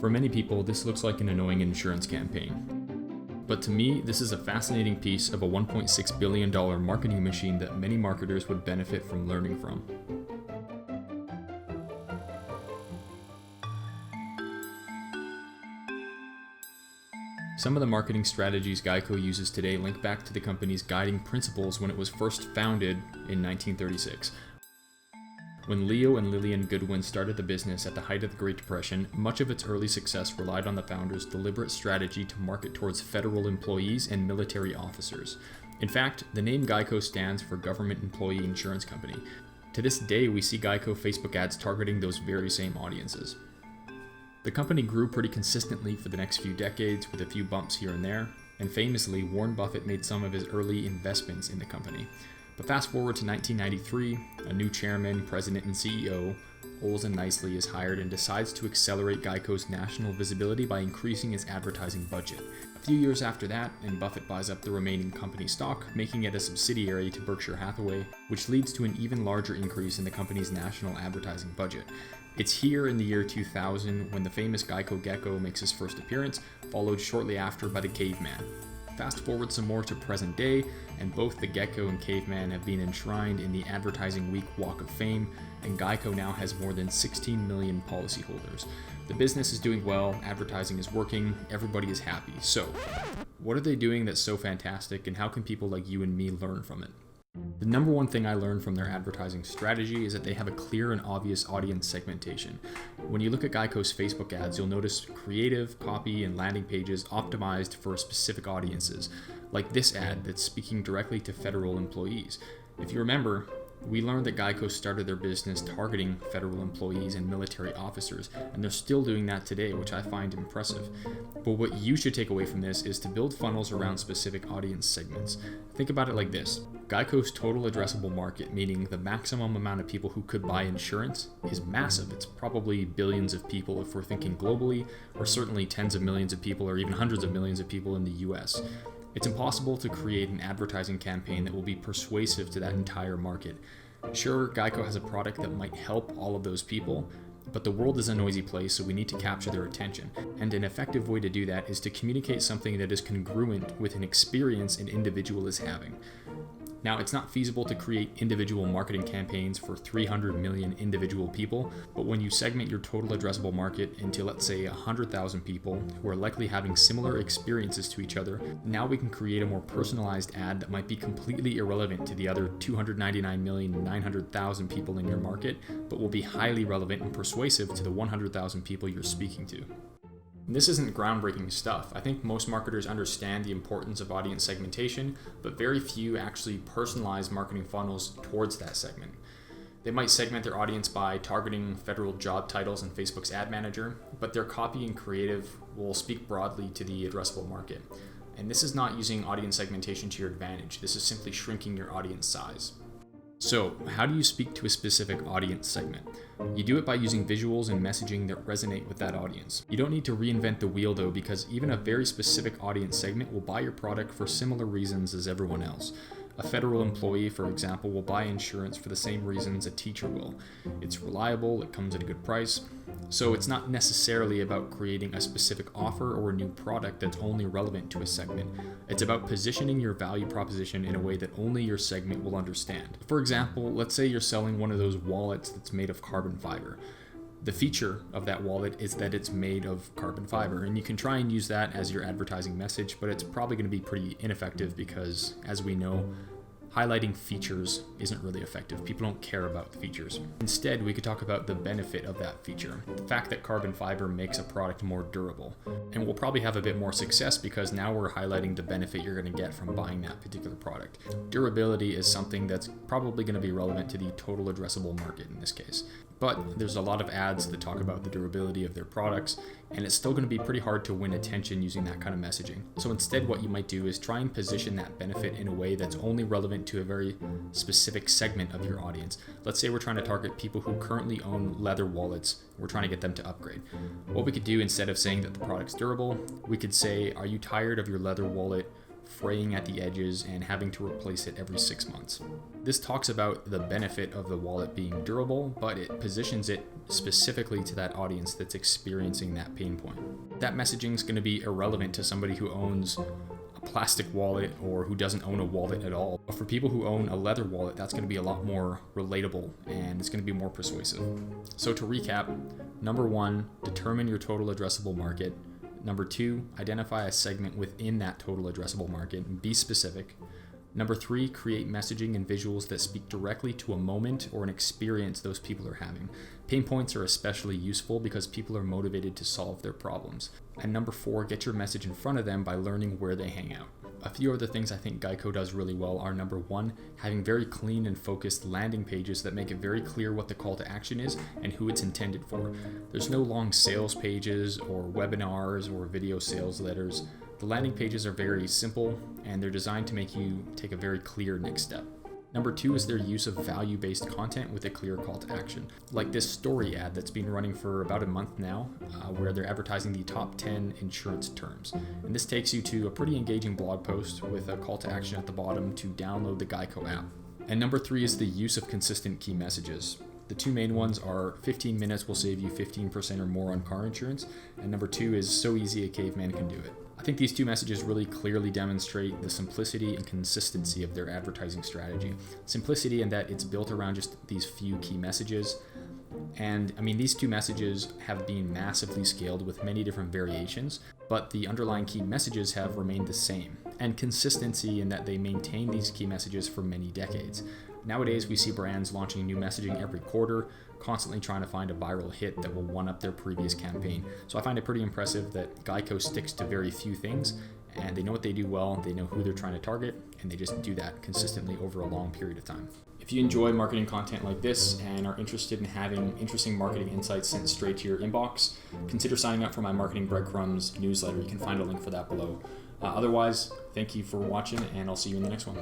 For many people, this looks like an annoying insurance campaign. But to me, this is a fascinating piece of a $1.6 billion marketing machine that many marketers would benefit from learning from. Some of the marketing strategies GEICO uses today link back to the company's guiding principles when it was first founded in 1936. When Leo and Lillian Goodwin started the business at the height of the Great Depression, much of its early success relied on the founders' deliberate strategy to market towards federal employees and military officers. In fact, the name GEICO stands for Government Employee Insurance Company. To this day, we see GEICO Facebook ads targeting those very same audiences. The company grew pretty consistently for the next few decades, with a few bumps here and there, and famously, Warren Buffett made some of his early investments in the company. But fast forward to 1993, a new chairman, president, and CEO, Olsen Nicely, is hired and decides to accelerate GEICO's national visibility by increasing its advertising budget. A few years after that, and Buffett buys up the remaining company stock, making it a subsidiary to Berkshire Hathaway, which leads to an even larger increase in the company's national advertising budget. It's here in the year 2000 when the famous GEICO gecko makes his first appearance, followed shortly after by the caveman. Fast forward some more to present day, and both the gecko and caveman have been enshrined in the Advertising Week Walk of Fame, and GEICO now has more than 16 million policyholders. The business is doing well, advertising is working, everybody is happy. So, what are they doing that's so fantastic, and how can people like you and me learn from it? The number one thing I learned from their advertising strategy is that they have a clear and obvious audience segmentation. When you look at GEICO's Facebook ads, you'll notice creative, copy, and landing pages optimized for specific audiences, like this ad that's speaking directly to federal employees. If you remember, we learned that GEICO started their business targeting federal employees and military officers, and they're still doing that today, which I find impressive. But what you should take away from this is to build funnels around specific audience segments. Think about it like this. GEICO's total addressable market, meaning the maximum amount of people who could buy insurance, is massive. It's probably billions of people if we're thinking globally, or certainly tens of millions of people, or even hundreds of millions of people in the US. It's impossible to create an advertising campaign that will be persuasive to that entire market. Sure, GEICO has a product that might help all of those people, but the world is a noisy place, so we need to capture their attention. And an effective way to do that is to communicate something that is congruent with an experience an individual is having. Now, it's not feasible to create individual marketing campaigns for 300 million individual people, but when you segment your total addressable market into, let's say, 100,000 people who are likely having similar experiences to each other, now we can create a more personalized ad that might be completely irrelevant to the other 299,900,000 people in your market, but will be highly relevant and persuasive to the 100,000 people you're speaking to. This isn't groundbreaking stuff. I think most marketers understand the importance of audience segmentation, but very few actually personalize marketing funnels towards that segment. They might segment their audience by targeting federal job titles in Facebook's ad manager, but their copy and creative will speak broadly to the addressable market. And this is not using audience segmentation to your advantage. This is simply shrinking your audience size. So, how do you speak to a specific audience segment? You do it by using visuals and messaging that resonate with that audience. You don't need to reinvent the wheel though, because even a very specific audience segment will buy your product for similar reasons as everyone else. A federal employee, for example, will buy insurance for the same reasons a teacher will. It's reliable, it comes at a good price. So it's not necessarily about creating a specific offer or a new product that's only relevant to a segment. It's about positioning your value proposition in a way that only your segment will understand. For example, let's say you're selling one of those wallets that's made of carbon fiber. The feature of that wallet is that it's made of carbon fiber, and you can try and use that as your advertising message, but it's probably going to be pretty ineffective because, as we know, highlighting features isn't really effective. People don't care about the features. Instead, we could talk about the benefit of that feature. The fact that carbon fiber makes a product more durable. And we'll probably have a bit more success because now we're highlighting the benefit you're going to get from buying that particular product. Durability is something that's probably going to be relevant to the total addressable market in this case. But there's a lot of ads that talk about the durability of their products, and it's still going to be pretty hard to win attention using that kind of messaging. So instead, what you might do is try and position that benefit in a way that's only relevant to a very specific segment of your audience. Let's say we're trying to target people who currently own leather wallets. We're trying to get them to upgrade. What we could do, instead of saying that the product's durable, we could say, are you tired of your leather wallet fraying at the edges and having to replace it every 6 months. This talks about the benefit of the wallet being durable, but it positions it specifically to that audience that's experiencing that pain point. That messaging is going to be irrelevant to somebody who owns a plastic wallet or who doesn't own a wallet at all. But for people who own a leather wallet, that's going to be a lot more relatable and it's going to be more persuasive. So to recap, number 1, determine your total addressable market. Number 2, identify a segment within that total addressable market and be specific. Number 3, create messaging and visuals that speak directly to a moment or an experience those people are having. Pain points are especially useful because people are motivated to solve their problems. And number 4, get your message in front of them by learning where they hang out. A few other things I think GEICO does really well are number 1, having very clean and focused landing pages that make it very clear what the call to action is and who it's intended for. There's no long sales pages or webinars or video sales letters. The landing pages are very simple and they're designed to make you take a very clear next step. Number 2 is their use of value-based content with a clear call to action, like this story ad that's been running for about a month now, where they're advertising the top 10 insurance terms. And this takes you to a pretty engaging blog post with a call to action at the bottom to download the GEICO app. And number 3 is the use of consistent key messages. The 2 main ones are 15 minutes will save you 15% or more on car insurance, and number 2 is so easy a caveman can do it. I think these 2 messages really clearly demonstrate the simplicity and consistency of their advertising strategy. Simplicity in that it's built around just these few key messages. And I mean, these 2 messages have been massively scaled with many different variations, but the underlying key messages have remained the same. And consistency in that they maintain these key messages for many decades. Nowadays, we see brands launching new messaging every quarter, constantly trying to find a viral hit that will one-up their previous campaign. So I find it pretty impressive that GEICO sticks to very few things, and they know what they do well, they know who they're trying to target, and they just do that consistently over a long period of time. If you enjoy marketing content like this and are interested in having interesting marketing insights sent straight to your inbox, consider signing up for my Marketing Breadcrumbs newsletter. You can find a link for that below. Otherwise, thank you for watching, and I'll see you in the next one.